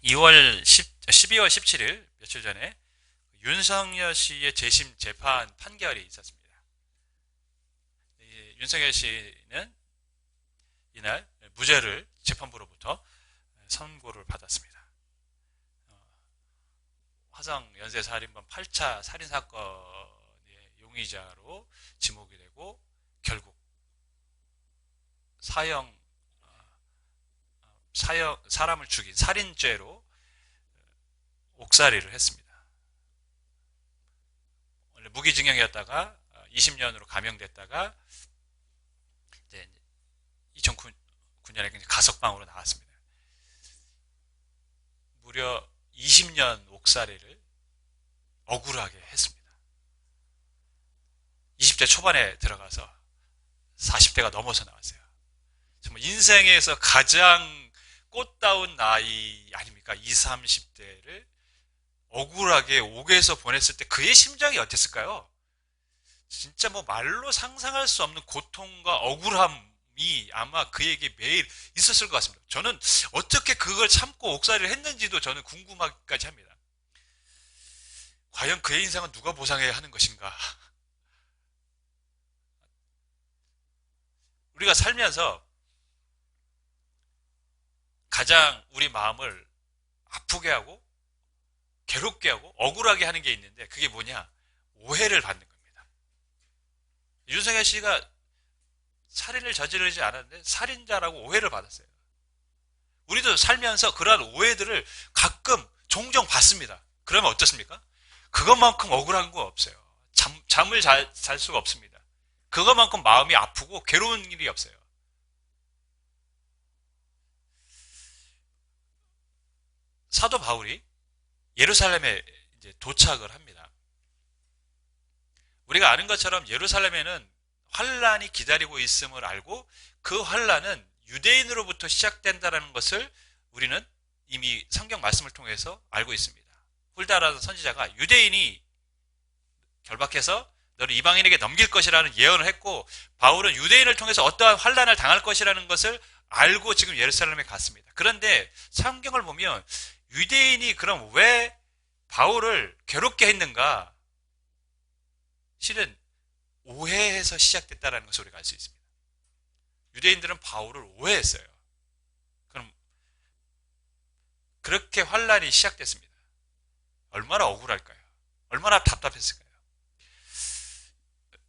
12월 17일 며칠 전에 윤석열 씨의 재심 재판 판결이 있었습니다. 윤석열 씨는 이날 무죄를 재판부로부터 선고를 받았습니다. 화성 연쇄살인범 8차 살인사건의 용의자로 지목이 되고 결국 사람을 죽인 살인죄로 옥살이를 했습니다. 원래 무기징역이었다가 20년으로 감형됐다가 이제 2009년에 가석방으로 나왔습니다. 무려 20년 옥살이를 억울하게 했습니다. 20대 초반에 들어가서 40대가 넘어서 나왔어요. 정말 인생에서 가장 꽃다운 나이 아닙니까? 20, 30대를 억울하게 옥에서 보냈을 때 그의 심정이 어땠을까요? 진짜 뭐 말로 상상할 수 없는 고통과 억울함이 아마 그에게 매일 있었을 것 같습니다. 저는 어떻게 그걸 참고 옥살이를 했는지도 저는 궁금하기까지 합니다. 과연 그의 인생은 누가 보상해야 하는 것인가? 우리가 살면서 가장 우리 마음을 아프게 하고 괴롭게 하고 억울하게 하는 게 있는데 그게 뭐냐? 오해를 받는 겁니다. 윤석열 씨가 살인을 저지르지 않았는데 살인자라고 오해를 받았어요. 우리도 살면서 그러한 오해들을 가끔 종종 받습니다. 그러면 어떻습니까? 그것만큼 억울한 거 없어요. 잠을 잘 수가 없습니다. 그것만큼 마음이 아프고 괴로운 일이 없어요. 사도 바울이 예루살렘에 이제 도착을 합니다. 우리가 아는 것처럼 예루살렘에는 환란이 기다리고 있음을 알고 그 환란은 유대인으로부터 시작된다는 것을 우리는 이미 성경 말씀을 통해서 알고 있습니다. 훌다라는 선지자가 유대인이 결박해서 너를 이방인에게 넘길 것이라는 예언을 했고 바울은 유대인을 통해서 어떠한 환란을 당할 것이라는 것을 알고 지금 예루살렘에 갔습니다. 그런데 성경을 보면 유대인이 그럼 왜 바울을 괴롭게 했는가? 실은 오해해서 시작됐다는 것을 우리가 알 수 있습니다. 유대인들은 바울을 오해했어요. 그럼 그렇게 환란이 시작됐습니다. 얼마나 억울할까요? 얼마나 답답했을까요?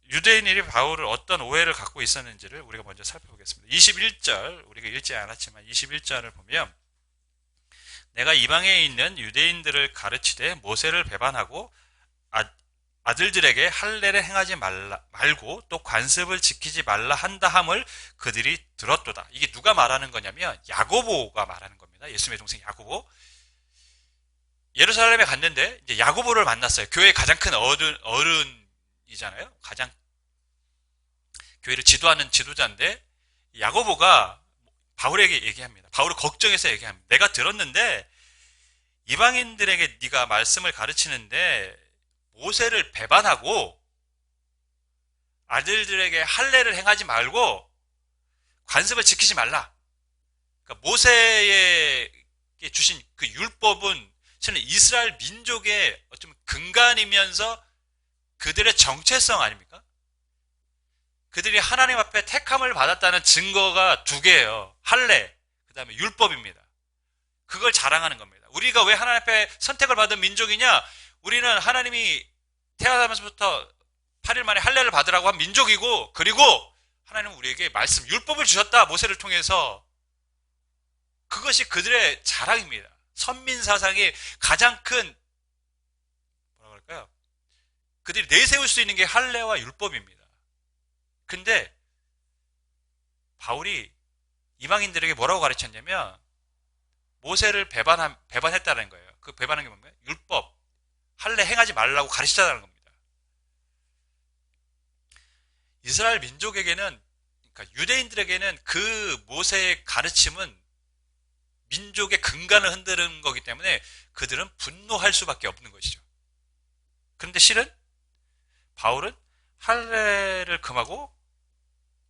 유대인들이 바울을 어떤 오해를 갖고 있었는지를 우리가 먼저 살펴보겠습니다. 21절, 우리가 읽지 않았지만 21절을 보면 내가 이방에 있는 유대인들을 가르치되 모세를 배반하고 아들들에게 할례를 행하지 말고 또 관습을 지키지 말라 한다 함을 그들이 들었도다. 이게 누가 말하는 거냐면 야고보가 말하는 겁니다. 예수님의 동생 야고보. 예루살렘에 갔는데 이제 야고보를 만났어요. 교회의 가장 큰 어른이잖아요. 가장 교회를 지도하는 지도자인데 야고보가 바울에게 얘기합니다. 바울을 걱정해서 얘기합니다. 내가 들었는데 이방인들에게 네가 말씀을 가르치는데 모세를 배반하고 아들들에게 할례를 행하지 말고 관습을 지키지 말라. 그러니까 모세에게 주신 그 율법은 실은 이스라엘 민족의 어쩌면 근간이면서 그들의 정체성 아닙니까? 그들이 하나님 앞에 택함을 받았다는 증거가 두 개예요. 할례, 그 다음에 율법입니다. 그걸 자랑하는 겁니다. 우리가 왜 하나님 앞에 선택을 받은 민족이냐? 우리는 하나님이 태어나면서부터 8일 만에 할례를 받으라고 한 민족이고, 그리고 하나님은 우리에게 말씀, 율법을 주셨다. 모세를 통해서. 그것이 그들의 자랑입니다. 선민사상의 가장 큰 뭐라 그럴까요? 그들이 내세울 수 있는 게 할례와 율법입니다. 근데 바울이 이방인들에게 뭐라고 가르쳤냐면 모세를 배반했다는 거예요. 그 배반한 게 뭔가요? 율법, 할례 행하지 말라고 가르치자는 겁니다. 이스라엘 민족에게는, 그러니까 유대인들에게는 그 모세의 가르침은 민족의 근간을 흔드는 거기 때문에 그들은 분노할 수밖에 없는 것이죠. 그런데 실은 바울은 할례를 금하고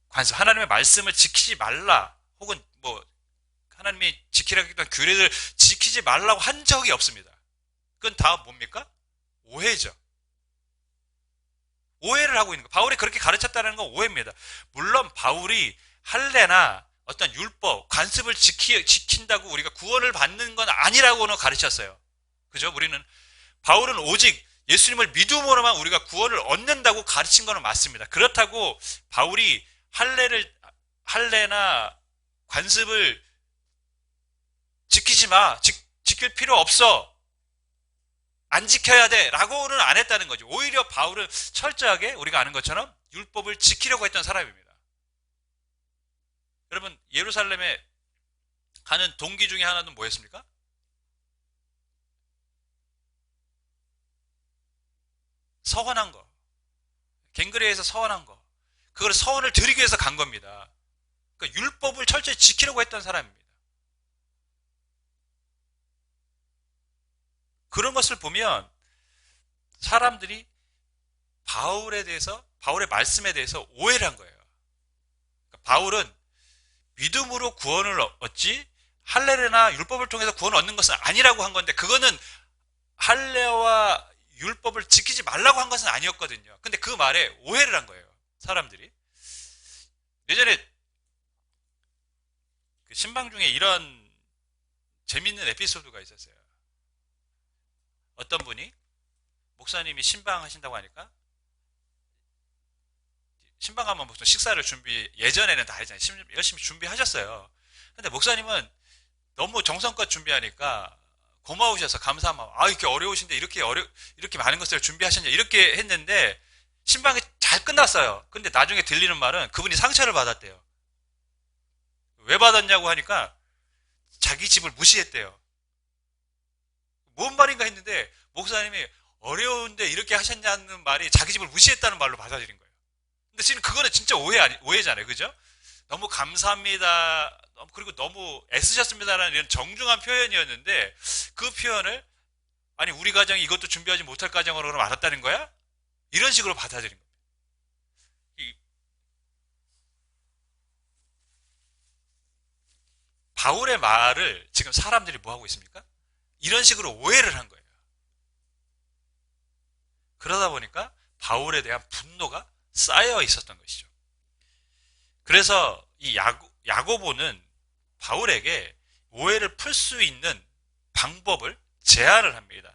관습, 하나님의 말씀을 지키지 말라, 혹은 뭐 하나님이 지키라고 했던 규례를 지키지 말라고 한 적이 없습니다. 그건 다 뭡니까? 오해죠. 오해를 하고 있는 거. 바울이 그렇게 가르쳤다는 건 오해입니다. 물론 바울이 할례나 어떤 율법, 관습을 지킨다고 우리가 구원을 받는 건 아니라고는 가르쳤어요. 그죠? 바울은 오직 예수님을 믿음으로만 우리가 구원을 얻는다고 가르친 건 맞습니다. 그렇다고 바울이 할례나 관습을 지키지 마, 지킬 필요 없어, 안 지켜야 돼 라고는 안 했다는 거죠. 오히려 바울은 철저하게 우리가 아는 것처럼 율법을 지키려고 했던 사람입니다. 여러분, 예루살렘에 가는 동기 중에 하나는 뭐였습니까? 서원한 거. 갱그레에서 서원한 거. 그걸 서원을 드리기 위해서 간 겁니다. 그러니까 율법을 철저히 지키려고 했던 사람입니다. 그런 것을 보면 사람들이 바울의 말씀에 대해서 오해를 한 거예요. 그러니까 바울은 믿음으로 구원을 얻지 할례나 율법을 통해서 구원을 얻는 것은 아니라고 한 건데, 그거는 할례와 율법을 지키지 말라고 한 것은 아니었거든요. 근데 그 말에 오해를 한 거예요, 사람들이. 예전에 그 신방 중에 이런 재밌는 에피소드가 있었어요. 어떤 분이 목사님이 신방하신다고 하니까 신방하면 보통 식사를 예전에는 다 했잖아요. 열심히 준비하셨어요. 근데 목사님은 너무 정성껏 준비하니까 고마우셔서 감사한 마음, 이렇게 어려우신데 이렇게 많은 것을 준비하셨냐, 이렇게 했는데 신방이 잘 끝났어요. 근데 나중에 들리는 말은 그분이 상처를 받았대요. 왜 받았냐고 하니까 자기 집을 무시했대요. 뭔 말인가 했는데 목사님이 어려운데 이렇게 하셨냐는 말이 자기 집을 무시했다는 말로 받아들인 거예요. 근데 지금 그거는 진짜 오해잖아요. 그죠? 너무 감사합니다. 그리고 너무 애쓰셨습니다라는 이런 정중한 표현이었는데, 그 표현을 아니 우리 가정이 이것도 준비하지 못할 가정으로 그럼 알았다는 거야? 이런 식으로 받아들인 겁니다. 바울의 말을 지금 사람들이 뭐 하고 있습니까? 이런 식으로 오해를 한 거예요. 그러다 보니까 바울에 대한 분노가 쌓여 있었던 것이죠. 그래서 이 야고보는 바울에게 오해를 풀 수 있는 방법을 제안을 합니다.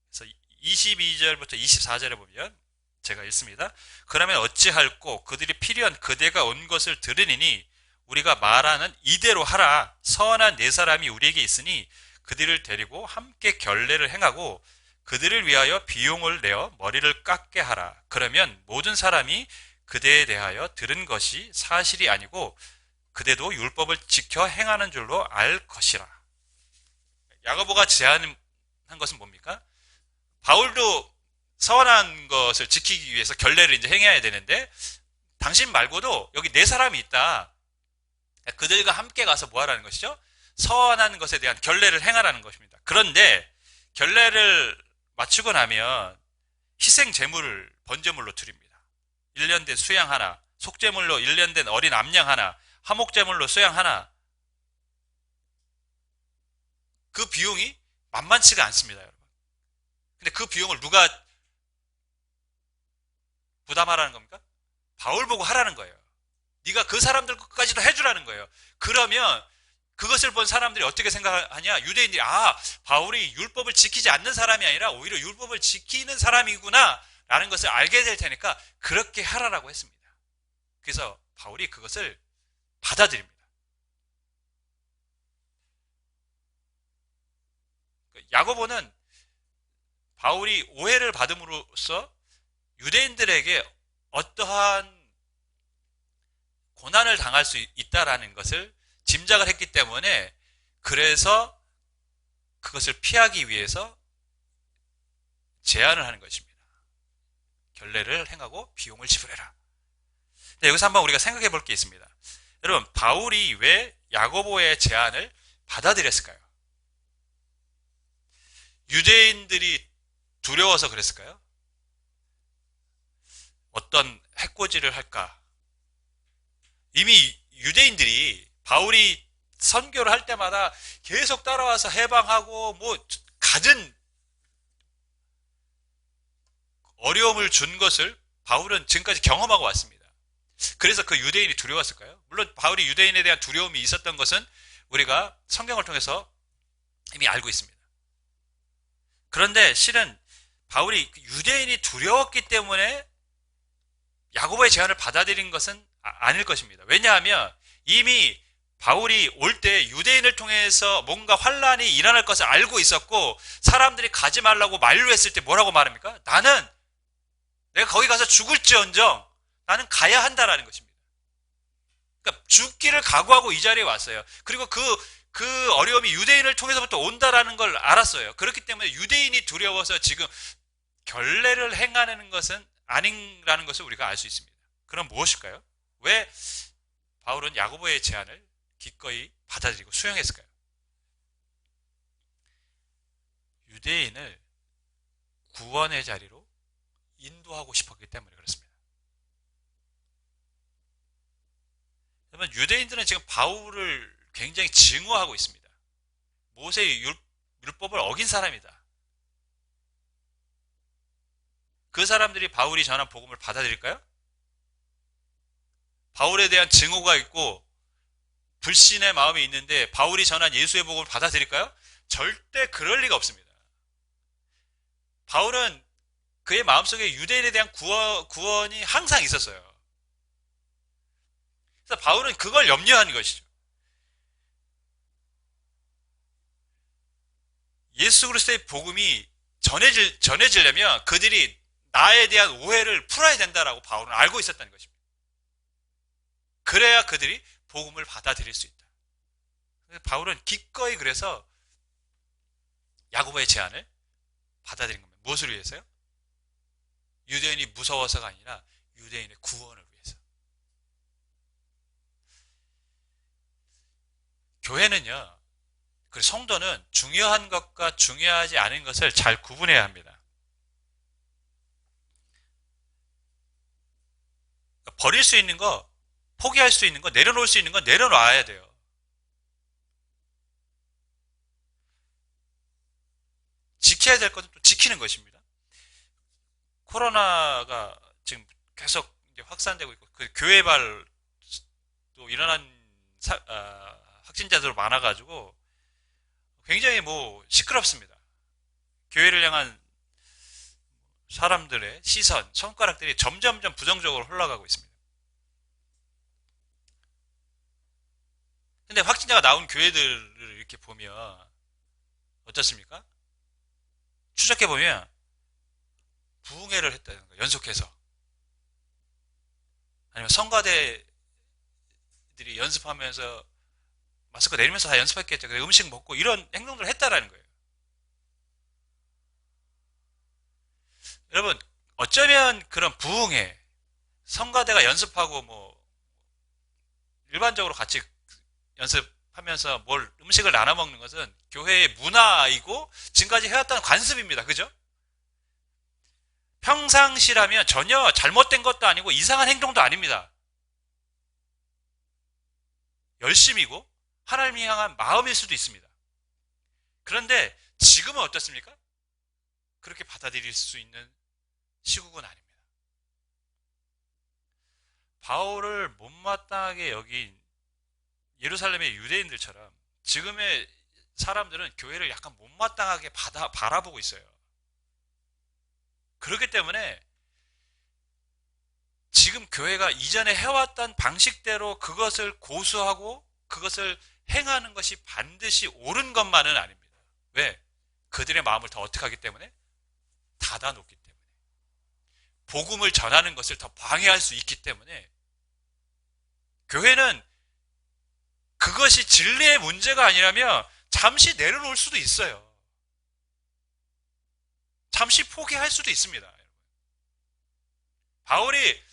그래서 22절부터 24절에 보면 제가 읽습니다. 그러면 어찌할꼬 그들이 필요한 그대가 온 것을 들으니 우리가 말하는 이대로 하라. 선한 네 사람이 우리에게 있으니 그들을 데리고 함께 결례를 행하고 그들을 위하여 비용을 내어 머리를 깎게 하라. 그러면 모든 사람이 그대에 대하여 들은 것이 사실이 아니고 그대도 율법을 지켜 행하는 줄로 알 것이라. 야고보가 제안한 것은 뭡니까? 바울도 선한 것을 지키기 위해서 결례를 이제 행해야 되는데, 당신 말고도 여기 네 사람이 있다. 그들과 함께 가서 뭐 하라는 것이죠? 선한 것에 대한 결례를 행하라는 것입니다. 그런데 결례를 마치고 나면 희생 제물을 번제물로 드립니다. 1년 된 수양 하나, 속제물로 1년 된 어린 암양 하나, 화목제물로 수양 하나. 그 비용이 만만치가 않습니다, 여러분. 근데 그 비용을 누가 부담하라는 겁니까? 바울 보고 하라는 거예요. 네가 그 사람들 것까지도 해주라는 거예요. 그러면 그것을 본 사람들이 어떻게 생각하냐? 유대인들이 바울이 율법을 지키지 않는 사람이 아니라 오히려 율법을 지키는 사람이구나 라는 것을 알게 될 테니까 그렇게 하라라고 했습니다. 그래서 바울이 그것을 받아들입니다. 야고보는 바울이 오해를 받음으로써 유대인들에게 어떠한 고난을 당할 수 있다라는 것을 짐작을 했기 때문에, 그래서 그것을 피하기 위해서 제안을 하는 것입니다. 결례를 행하고 비용을 지불해라. 여기서 한번 우리가 생각해 볼 게 있습니다. 여러분, 바울이 왜 야고보의 제안을 받아들였을까요? 유대인들이 두려워서 그랬을까요? 어떤 해코지를 할까? 이미 유대인들이 바울이 선교를 할 때마다 계속 따라와서 해방하고 뭐 갖은 어려움을 준 것을 바울은 지금까지 경험하고 왔습니다. 그래서 그 유대인이 두려웠을까요? 물론 바울이 유대인에 대한 두려움이 있었던 것은 우리가 성경을 통해서 이미 알고 있습니다. 그런데 실은 바울이 유대인이 두려웠기 때문에 야고보의 제안을 받아들인 것은 아닐 것입니다. 왜냐하면 이미 바울이 올 때 유대인을 통해서 뭔가 환란이 일어날 것을 알고 있었고 사람들이 가지 말라고 만류했을 때 뭐라고 말합니까? 나는 내가 거기 가서 죽을지언정 나는 가야 한다라는 것입니다. 그러니까 죽기를 각오하고 이 자리에 왔어요. 그리고 그 어려움이 유대인을 통해서부터 온다라는 걸 알았어요. 그렇기 때문에 유대인이 두려워서 지금 결례를 행하는 것은 아니라는 것을 우리가 알 수 있습니다. 그럼 무엇일까요? 왜 바울은 야고보의 제안을 기꺼이 받아들이고 수용했을까요? 유대인을 구원의 자리로 인도하고 싶었기 때문에 그렇습니다. 여러분, 유대인들은 지금 바울을 굉장히 증오하고 있습니다. 모세의 율법을 어긴 사람이다. 그 사람들이 바울이 전한 복음을 받아들일까요? 바울에 대한 증오가 있고 불신의 마음이 있는데 바울이 전한 예수의 복음을 받아들일까요? 절대 그럴 리가 없습니다. 바울은 그의 마음속에 유대인에 대한 구원이 항상 있었어요. 그래서 바울은 그걸 염려한 것이죠. 예수 그리스도의 복음이 전해지려면 그들이 나에 대한 오해를 풀어야 된다라고 바울은 알고 있었다는 것입니다. 그래야 그들이 복음을 받아들일 수 있다. 바울은 기꺼이 그래서 야고보의 제안을 받아들인 겁니다. 무엇을 위해서요? 유대인이 무서워서가 아니라 유대인의 구원을 위해서. 교회는요, 그 성도는 중요한 것과 중요하지 않은 것을 잘 구분해야 합니다. 버릴 수 있는 거, 포기할 수 있는 거, 내려놓을 수 있는 거 내려놔야 돼요. 지켜야 될 것은 또 지키는 것입니다. 코로나가 지금 계속 이제 확산되고 있고, 그 교회발 또 일어난 확진자들 많아가지고 굉장히 시끄럽습니다. 교회를 향한 사람들의 시선, 손가락들이 점점점 부정적으로 흘러가고 있습니다. 근데 확진자가 나온 교회들을 이렇게 보면 어떻습니까? 추적해보면 부흥회를 했다는 거예요. 연속해서. 아니면 성가대들이 연습하면서 마스크 내리면서 다 연습했겠죠. 그래서 음식 먹고 이런 행동들을 했다라는 거예요. 여러분, 어쩌면 그런 부흥회, 성가대가 연습하고 일반적으로 같이 연습하면서 음식을 나눠 먹는 것은 교회의 문화이고 지금까지 해왔던 관습입니다. 그죠? 평상시라면 전혀 잘못된 것도 아니고 이상한 행동도 아닙니다. 열심이고 하나님을 향한 마음일 수도 있습니다. 그런데 지금은 어떻습니까? 그렇게 받아들일 수 있는 시국은 아닙니다. 바울을 못마땅하게 여긴 예루살렘의 유대인들처럼 지금의 사람들은 교회를 약간 못마땅하게 바라보고 있어요. 그렇기 때문에 지금 교회가 이전에 해왔던 방식대로 그것을 고수하고 그것을 행하는 것이 반드시 옳은 것만은 아닙니다. 왜? 그들의 마음을 더 어떻게 하기 때문에? 닫아놓기 때문에. 복음을 전하는 것을 더 방해할 수 있기 때문에 교회는 그것이 진리의 문제가 아니라면 잠시 내려놓을 수도 있어요. 잠시 포기할 수도 있습니다. 바울이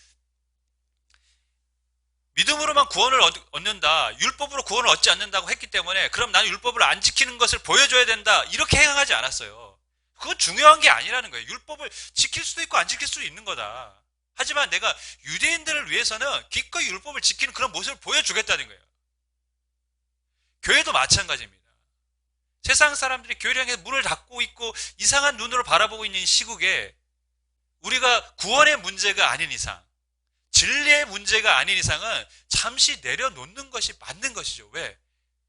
믿음으로만 구원을 얻는다, 율법으로 구원을 얻지 않는다고 했기 때문에 그럼 나는 율법을 안 지키는 것을 보여줘야 된다, 이렇게 행하지 않았어요. 그건 중요한 게 아니라는 거예요. 율법을 지킬 수도 있고 안 지킬 수도 있는 거다. 하지만 내가 유대인들을 위해서는 기꺼이 율법을 지키는 그런 모습을 보여주겠다는 거예요. 교회도 마찬가지입니다. 세상 사람들이 교회를 향해 문을 닫고 있고 이상한 눈으로 바라보고 있는 시국에 우리가 구원의 문제가 아닌 이상, 진리의 문제가 아닌 이상은 잠시 내려놓는 것이 맞는 것이죠. 왜?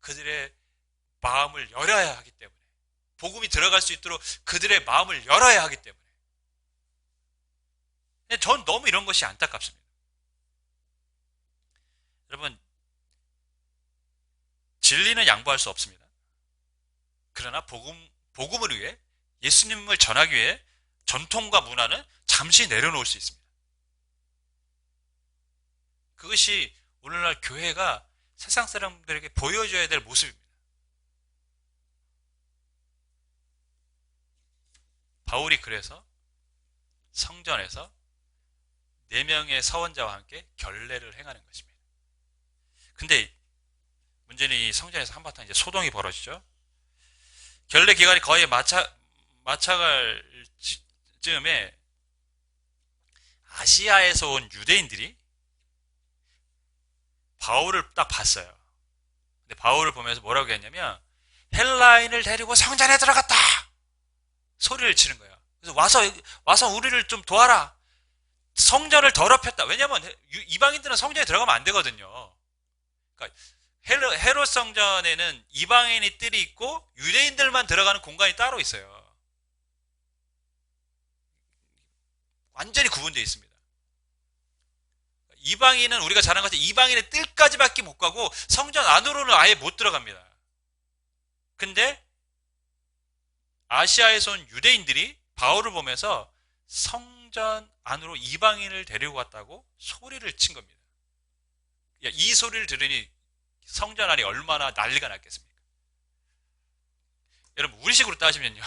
그들의 마음을 열어야 하기 때문에. 복음이 들어갈 수 있도록 그들의 마음을 열어야 하기 때문에. 전 너무 이런 것이 안타깝습니다. 여러분, 진리는 양보할 수 없습니다. 그러나 복음을 위해, 예수님을 전하기 위해 전통과 문화는 잠시 내려놓을 수 있습니다. 그것이 오늘날 교회가 세상 사람들에게 보여줘야 될 모습입니다. 바울이 그래서 성전에서 4명의 서원자와 함께 결례를 행하는 것입니다. 근데 문제는 이 성전에서 한바탕 이제 소동이 벌어지죠. 결례 기간이 거의 마차갈 즈음에 아시아에서 온 유대인들이 바울을 딱 봤어요. 근데 바울을 보면서 뭐라고 했냐면 헬라인을 데리고 성전에 들어갔다! 소리를 치는 거야. 그래서 와서 우리를 좀 도와라. 성전을 더럽혔다. 왜냐면 이방인들은 성전에 들어가면 안 되거든요. 그러니까 헤롯 성전에는 이방인의 뜰이 있고 유대인들만 들어가는 공간이 따로 있어요. 완전히 구분되어 있습니다. 이방인은 우리가 잘 아는 것처럼 이방인의 뜰까지밖에 못 가고 성전 안으로는 아예 못 들어갑니다. 근데 아시아에서 온 유대인들이 바울을 보면서 성전 안으로 이방인을 데리고 갔다고 소리를 친 겁니다. 이 소리를 들으니 성전 안이 얼마나 난리가 났겠습니까? 여러분, 우리식으로 따지면요.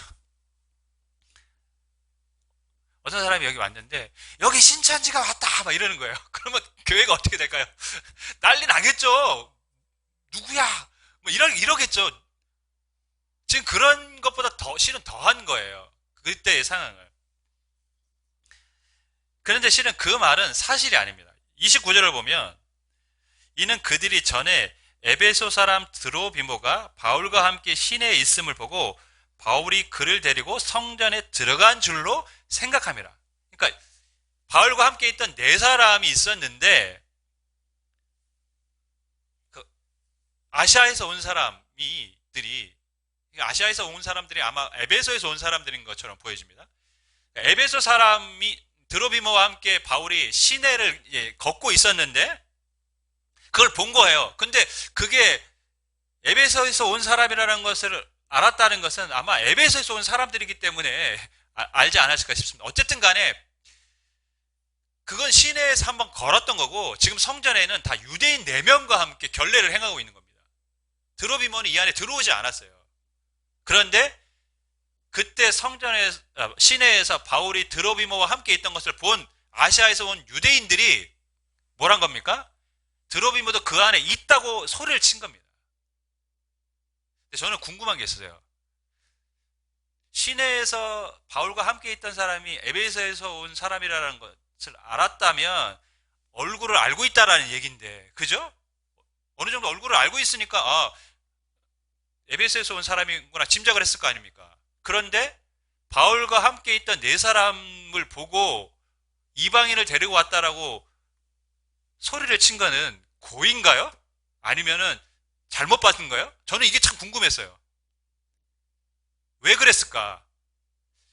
어떤 사람이 여기 왔는데 여기 신천지가 왔다 막 이러는 거예요. 그러면 교회가 어떻게 될까요? 난리 나겠죠. 누구야? 뭐 이러겠죠. 지금 그런 것보다 실은 더한 거예요. 그때의 상황을. 그런데 실은 그 말은 사실이 아닙니다. 29절을 보면 이는 그들이 전에 에베소 사람 드로비모가 바울과 함께 시내에 있음을 보고 바울이 그를 데리고 성전에 들어간 줄로 생각함이라. 그러니까 바울과 함께 있던 4사람이 있었는데 아시아에서 온 아시아에서 온 사람들이 아마 에베소에서 온 사람들인 것처럼 보여집니다. 에베소 사람이 드로비모와 함께 바울이 시내를 걷고 있었는데 그걸 본 거예요. 근데 그게 에베소에서 온 사람이라는 것을 알았다는 것은 아마 에베소에서 온 사람들이기 때문에 알지 않았을까 싶습니다. 어쨌든 간에 그건 시내에서 한번 걸었던 거고 지금 성전에는 다 유대인 4명과 함께 결례를 행하고 있는 겁니다. 드로비모는 이 안에 들어오지 않았어요. 그런데 그때 시내에서 바울이 드로비모와 함께 있던 것을 본 아시아에서 온 유대인들이 뭐란 겁니까? 드로비모도 그 안에 있다고 소리를 친 겁니다. 근데 저는 궁금한 게 있어요. 시내에서 바울과 함께 있던 사람이 에베소에서 온 사람이라는 것을 알았다면 얼굴을 알고 있다라는 얘기인데, 그죠? 어느 정도 얼굴을 알고 있으니까 에베소에서 온 사람이구나 짐작을 했을 거 아닙니까? 그런데 바울과 함께 있던 4사람을 보고 이방인을 데리고 왔다라고 소리를 친 거는 고인가요? 아니면은 잘못 받은 거예요? 저는 이게 참 궁금했어요. 왜 그랬을까?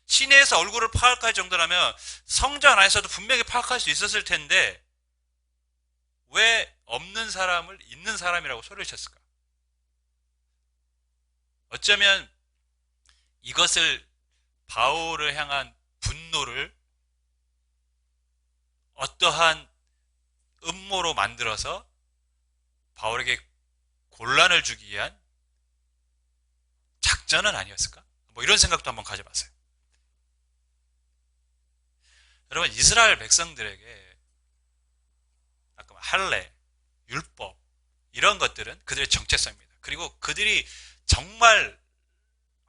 시내에서 얼굴을 파악할 정도라면 성전 안에서도 분명히 파악할 수 있었을 텐데 왜 없는 사람을 있는 사람이라고 소리를 쳤을까? 어쩌면 이것을 바울을 향한 분노를 어떠한 음모로 만들어서 바울에게 곤란을 주기 위한 작전은 아니었을까? 뭐 이런 생각도 한번 가져봤어요. 여러분, 이스라엘 백성들에게 아까 할례, 율법 이런 것들은 그들의 정체성입니다. 그리고 그들이 정말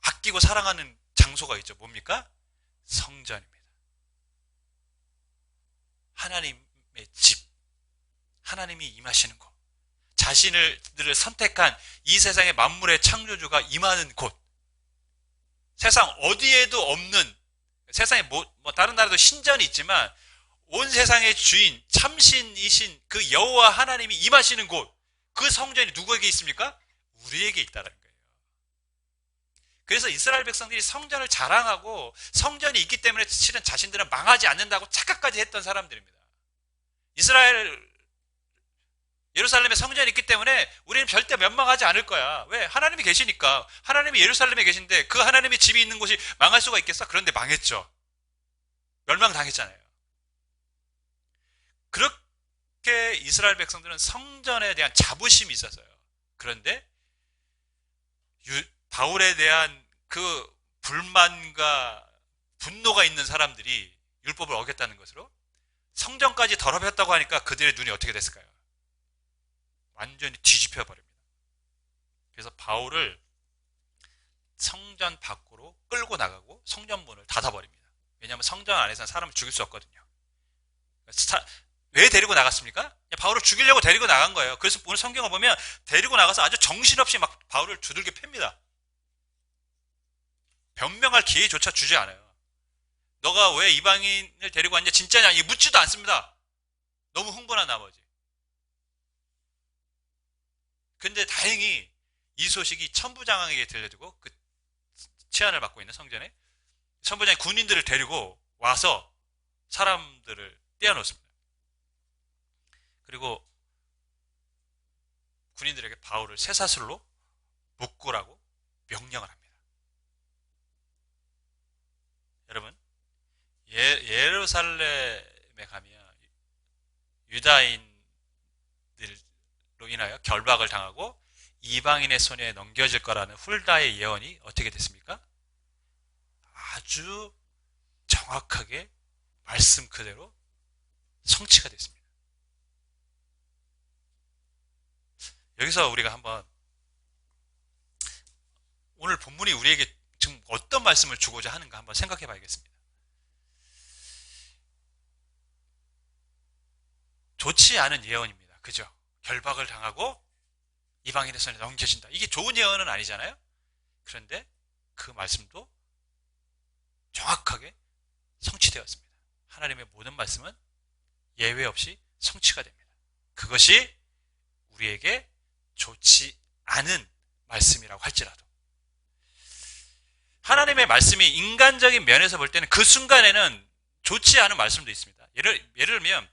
아끼고 사랑하는 장소가 있죠. 뭡니까? 성전입니다. 하나님의 집, 하나님이 임하시는 곳. 자신들을 선택한 이 세상의 만물의 창조주가 임하는 곳, 세상 어디에도 없는, 세상에 다른 나라도 신전이 있지만 온 세상의 주인, 참신이신 그 여호와 하나님이 임하시는 곳, 그 성전이 누구에게 있습니까? 우리에게 있다는 거예요. 그래서 이스라엘 백성들이 성전을 자랑하고 성전이 있기 때문에 실은 자신들은 망하지 않는다고 착각까지 했던 사람들입니다. 예루살렘에 성전이 있기 때문에 우리는 절대 멸망하지 않을 거야. 왜? 하나님이 계시니까. 하나님이 예루살렘에 계신데 그 하나님의 집이 있는 곳이 망할 수가 있겠어? 그런데 망했죠. 멸망당했잖아요. 그렇게 이스라엘 백성들은 성전에 대한 자부심이 있었어요. 그런데 바울에 대한 그 불만과 분노가 있는 사람들이 율법을 어겼다는 것으로 성전까지 더럽혔다고 하니까 그들의 눈이 어떻게 됐을까요? 완전히 뒤집혀 버립니다. 그래서 바울을 성전 밖으로 끌고 나가고 성전 문을 닫아버립니다. 왜냐하면 성전 안에서는 사람을 죽일 수 없거든요. 왜 데리고 나갔습니까? 바울을 죽이려고 데리고 나간 거예요. 그래서 오늘 성경을 보면 데리고 나가서 아주 정신없이 막 바울을 두들겨 팹니다. 변명할 기회조차 주지 않아요. 너가 왜 이방인을 데리고 왔냐? 진짜냐? 이거 묻지도 않습니다. 너무 흥분한 나머지. 근데 다행히 이 소식이 천부장에게 들려주고 그 치안을 받고 있는 성전에 천부장이 군인들을 데리고 와서 사람들을 떼어놓습니다. 그리고 군인들에게 바울을 쇠사슬로 묶으라고 명령을 합니다. 여러분, 예루살렘에 가면 유다인들로 인하여 결박을 당하고 이방인의 손에 넘겨질 거라는 훌다의 예언이 어떻게 됐습니까? 아주 정확하게 말씀 그대로 성취가 됐습니다. 여기서 우리가 한번 오늘 본문이 우리에게 지금 어떤 말씀을 주고자 하는가 한번 생각해 봐야겠습니다. 좋지 않은 예언입니다. 그죠? 결박을 당하고 이방인의 손에 넘겨진다. 이게 좋은 예언은 아니잖아요? 그런데 그 말씀도 정확하게 성취되었습니다. 하나님의 모든 말씀은 예외 없이 성취가 됩니다. 그것이 우리에게 좋지 않은 말씀이라고 할지라도 하나님의 말씀이 인간적인 면에서 볼 때는 그 순간에는 좋지 않은 말씀도 있습니다. 예를 들면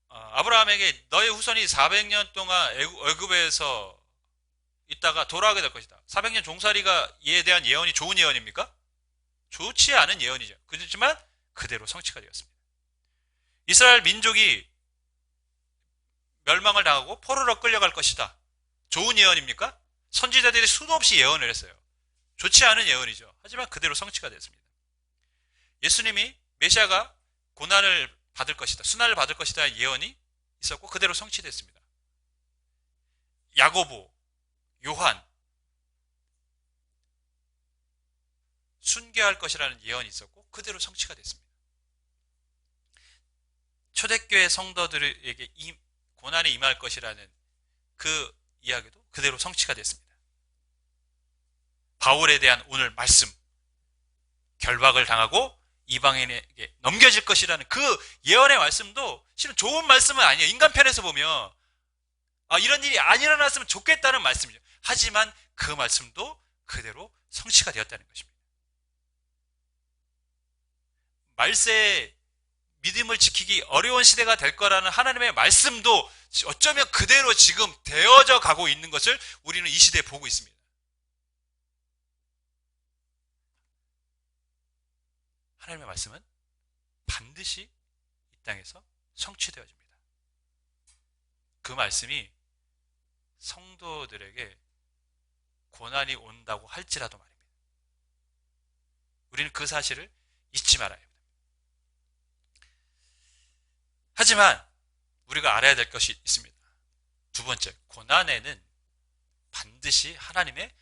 아브라함에게 너의 후손이 400년 동안 애굽에서 있다가 돌아가게 될 것이다. 400년 종살이가 이에 대한 예언이 좋은 예언입니까? 좋지 않은 예언이죠. 그렇지만 그대로 성취가 되었습니다. 이스라엘 민족이 멸망을 당하고 포로로 끌려갈 것이다. 좋은 예언입니까? 선지자들이 수도 없이 예언을 했어요. 좋지 않은 예언이죠. 하지만 그대로 성취가 됐습니다. 예수님이 메시아가 고난을 받을 것이다. 순환을 받을 것이다. 예언이 있었고 그대로 성취됐습니다. 야고보, 요한 순교할 것이라는 예언이 있었고 그대로 성취가 됐습니다. 초대교회 성도들에게 고난이 임할 것이라는 그 이야기도 그대로 성취가 됐습니다. 바울에 대한 오늘 말씀, 결박을 당하고 이방인에게 넘겨질 것이라는 그 예언의 말씀도 실은 좋은 말씀은 아니에요. 인간 편에서 보면 이런 일이 안 일어났으면 좋겠다는 말씀이죠. 하지만 그 말씀도 그대로 성취가 되었다는 것입니다. 말세에 믿음을 지키기 어려운 시대가 될 거라는 하나님의 말씀도 어쩌면 그대로 지금 되어져 가고 있는 것을 우리는 이 시대에 보고 있습니다. 하나님의 말씀은 반드시 이 땅에서 성취되어집니다. 그 말씀이 성도들에게 고난이 온다고 할지라도 말입니다. 우리는 그 사실을 잊지 말아야 합니다. 하지만 우리가 알아야 될 것이 있습니다. 두 번째, 고난에는 반드시 하나님의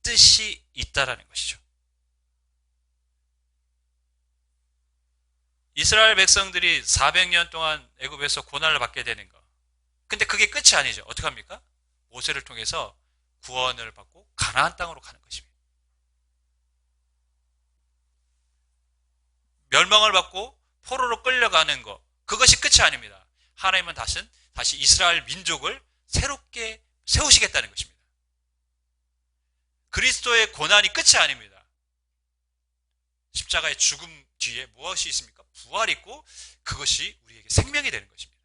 뜻이 있다라는 것이죠. 이스라엘 백성들이 400년 동안 애굽에서 고난을 받게 되는 것, 근데 그게 끝이 아니죠. 어떻게 합니까? 모세를 통해서 구원을 받고 가나안 땅으로 가는 것입니다. 멸망을 받고 포로로 끌려가는 것, 그것이 끝이 아닙니다. 하나님은 다시 이스라엘 민족을 새롭게 세우시겠다는 것입니다. 그리스도의 고난이 끝이 아닙니다. 십자가의 죽음 뒤에 무엇이 있습니까? 부활이 있고 그것이 우리에게 생명이 되는 것입니다.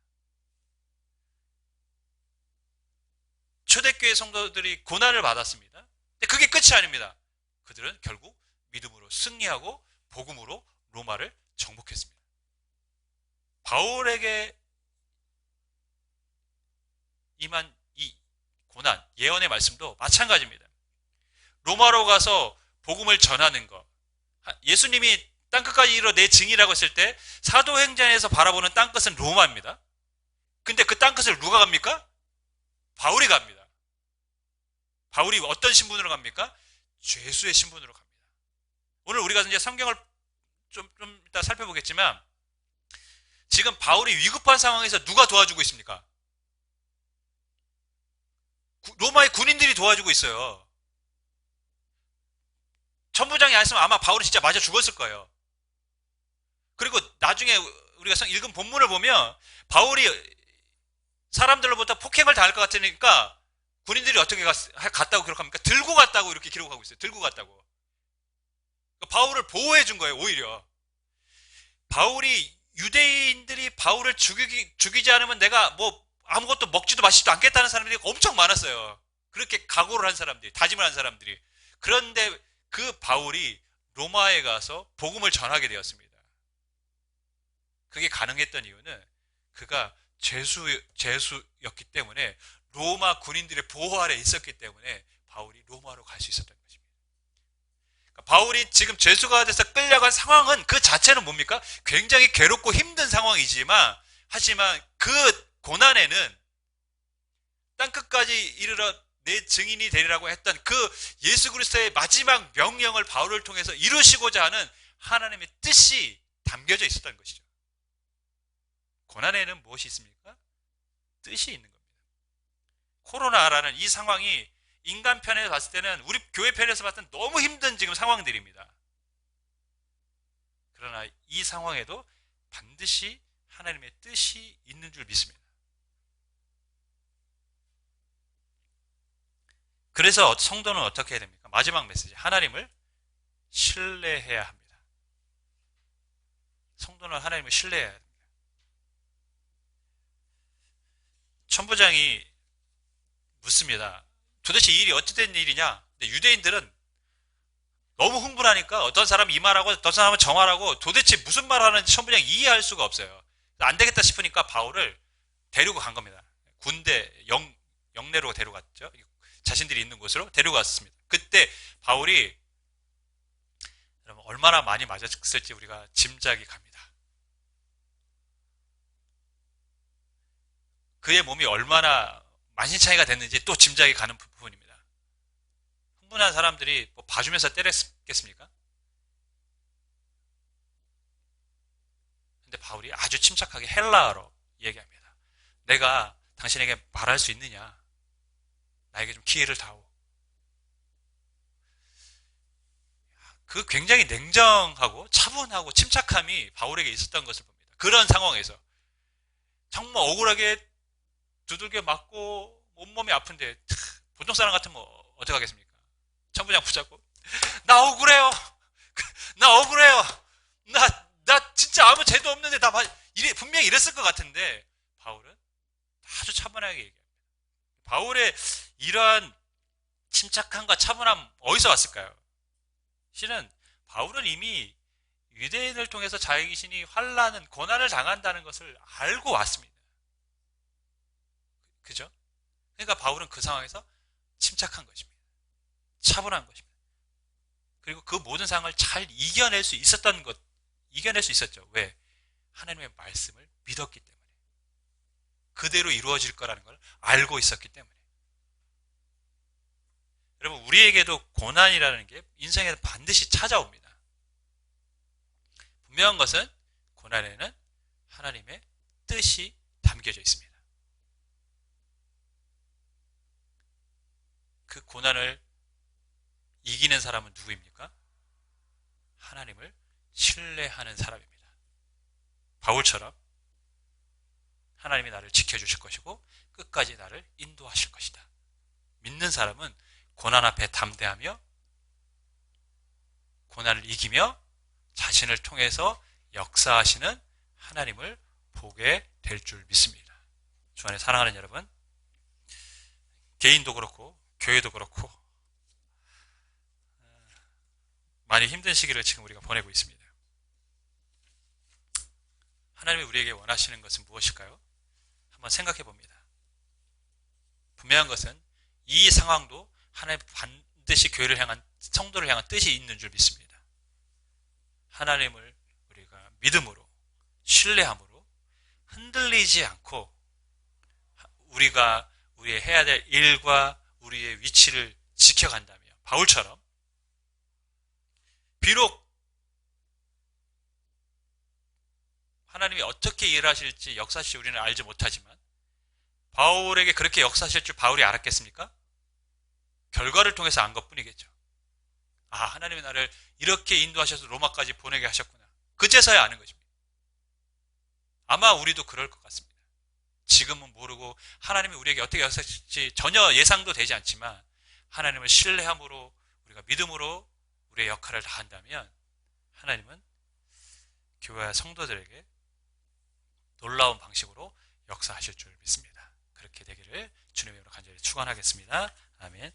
초대교회 성도들이 고난을 받았습니다. 근데 그게 끝이 아닙니다. 그들은 결국 믿음으로 승리하고 복음으로 로마를 정복했습니다. 바울에게 임한 이 고난, 예언의 말씀도 마찬가지입니다. 로마로 가서 복음을 전하는 것. 예수님이 땅끝까지 이르러 내 증이라고 했을 때 사도행전에서 바라보는 땅끝은 로마입니다. 근데 그 땅끝을 누가 갑니까? 바울이 갑니다. 바울이 어떤 신분으로 갑니까? 죄수의 신분으로 갑니다. 오늘 우리가 이제 성경을 좀 이따 살펴보겠지만 지금 바울이 위급한 상황에서 누가 도와주고 있습니까? 로마의 군인들이 도와주고 있어요. 천부장이 안 했으면 아마 바울이 진짜 맞아 죽었을 거예요. 그리고 나중에 우리가 읽은 본문을 보면 바울이 사람들로부터 폭행을 당할 것 같으니까 군인들이 어떻게 갔다고 기록합니까? 들고 갔다고 이렇게 기록하고 있어요. 들고 갔다고. 바울을 보호해 준 거예요, 오히려. 바울이 유대인들이 바울을 죽이지 않으면 내가 뭐 아무것도 먹지도 마시지도 않겠다는 사람들이 엄청 많았어요. 그렇게 각오를 한 사람들이, 다짐을 한 사람들이. 그런데 그 바울이 로마에 가서 복음을 전하게 되었습니다. 그게 가능했던 이유는 그가 죄수였기 때문에 로마 군인들의 보호 아래 있었기 때문에 바울이 로마로 갈 수 있었던 것입니다. 그러니까 바울이 지금 죄수가 돼서 끌려간 상황은 그 자체는 뭡니까? 굉장히 괴롭고 힘든 상황이지만 하지만 그 고난에는 땅끝까지 이르러 내 증인이 되리라고 했던 그 예수 그리스도의 마지막 명령을 바울을 통해서 이루시고자 하는 하나님의 뜻이 담겨져 있었던 것이죠. 고난에는 무엇이 있습니까? 뜻이 있는 겁니다. 코로나라는 이 상황이 인간 편에서 봤을 때는 우리 교회 편에서 봤을 때는 너무 힘든 지금 상황들입니다. 그러나 이 상황에도 반드시 하나님의 뜻이 있는 줄 믿습니다. 그래서 성도는 어떻게 해야 됩니까? 마지막 메시지, 하나님을 신뢰해야 합니다. 성도는 하나님을 신뢰해야 합니다. 천부장이 묻습니다. 도대체 이 일이 어찌 된 일이냐? 근데 유대인들은 너무 흥분하니까 어떤 사람은 이 말하고 어떤 사람은 저 말하고 도대체 무슨 말을 하는지 천부장이 이해할 수가 없어요. 안 되겠다 싶으니까 바울을 데리고 간 겁니다. 군대 영내로 데려갔죠. 자신들이 있는 곳으로 데려갔습니다. 그때 바울이 여러분 얼마나 많이 맞았을지 우리가 짐작이 갑니다. 그의 몸이 얼마나 만신창이가 됐는지 또 짐작이 가는 부분입니다. 흥분한 사람들이 뭐 봐주면서 때렸겠습니까? 근데 바울이 아주 침착하게 헬라어로 얘기합니다. 내가 당신에게 말할 수 있느냐? 나에게 좀 기회를 다오. 그 굉장히 냉정하고 차분하고 침착함이 바울에게 있었던 것을 봅니다. 그런 상황에서 정말 억울하게 두들겨 맞고 온몸이 아픈데 보통 사람 같으면 어떻게 하겠습니까? 천부장 붙잡고 나 억울해요. 나 억울해요. 나 진짜 아무 죄도 없는데 분명히 이랬을 것 같은데 바울은 아주 차분하게 얘기합니다. 바울의 이러한 침착함과 차분함 어디서 왔을까요? 실은 바울은 이미 유대인을 통해서 자신이 환난은 고난을 당한다는 것을 알고 왔습니다. 그죠? 그러니까 바울은 그 상황에서 침착한 것입니다. 차분한 것입니다. 그리고 그 모든 상황을 잘 이겨낼 수 있었죠. 왜? 하나님의 말씀을 믿었기 때문에. 그대로 이루어질 거라는 걸 알고 있었기 때문에. 여러분, 우리에게도 고난이라는 게 인생에서 반드시 찾아옵니다. 분명한 것은 고난에는 하나님의 뜻이 담겨져 있습니다. 그 고난을 이기는 사람은 누구입니까? 하나님을 신뢰하는 사람입니다. 바울처럼 하나님이 나를 지켜주실 것이고 끝까지 나를 인도하실 것이다. 믿는 사람은 고난 앞에 담대하며 고난을 이기며 자신을 통해서 역사하시는 하나님을 보게 될 줄 믿습니다. 주 안에 사랑하는 여러분, 개인도 그렇고 교회도 그렇고 많이 힘든 시기를 지금 우리가 보내고 있습니다. 하나님이 우리에게 원하시는 것은 무엇일까요? 한번 생각해 봅니다. 분명한 것은 이 상황도 하나님 반드시 교회를 향한, 성도를 향한 뜻이 있는 줄 믿습니다. 하나님을 우리가 믿음으로, 신뢰함으로 흔들리지 않고 우리가 우리의 해야 될 일과 우리의 위치를 지켜간다며 바울처럼 비록 하나님이 어떻게 일하실지 역사실지 우리는 알지 못하지만 바울에게 그렇게 역사하실 줄 바울이 알았겠습니까? 결과를 통해서 안 것뿐이겠죠. 아, 하나님이 나를 이렇게 인도하셔서 로마까지 보내게 하셨구나. 그제서야 아는 것입니다. 아마 우리도 그럴 것 같습니다. 지금은 모르고 하나님이 우리에게 어떻게 역사하실지 전혀 예상도 되지 않지만 하나님을 신뢰함으로 우리가 믿음으로 우리의 역할을 다한다면 하나님은 교회와 성도들에게 놀라운 방식으로 역사하실 줄 믿습니다. 그렇게 되기를 주님의 이름으로 간절히 축원하겠습니다. 아멘.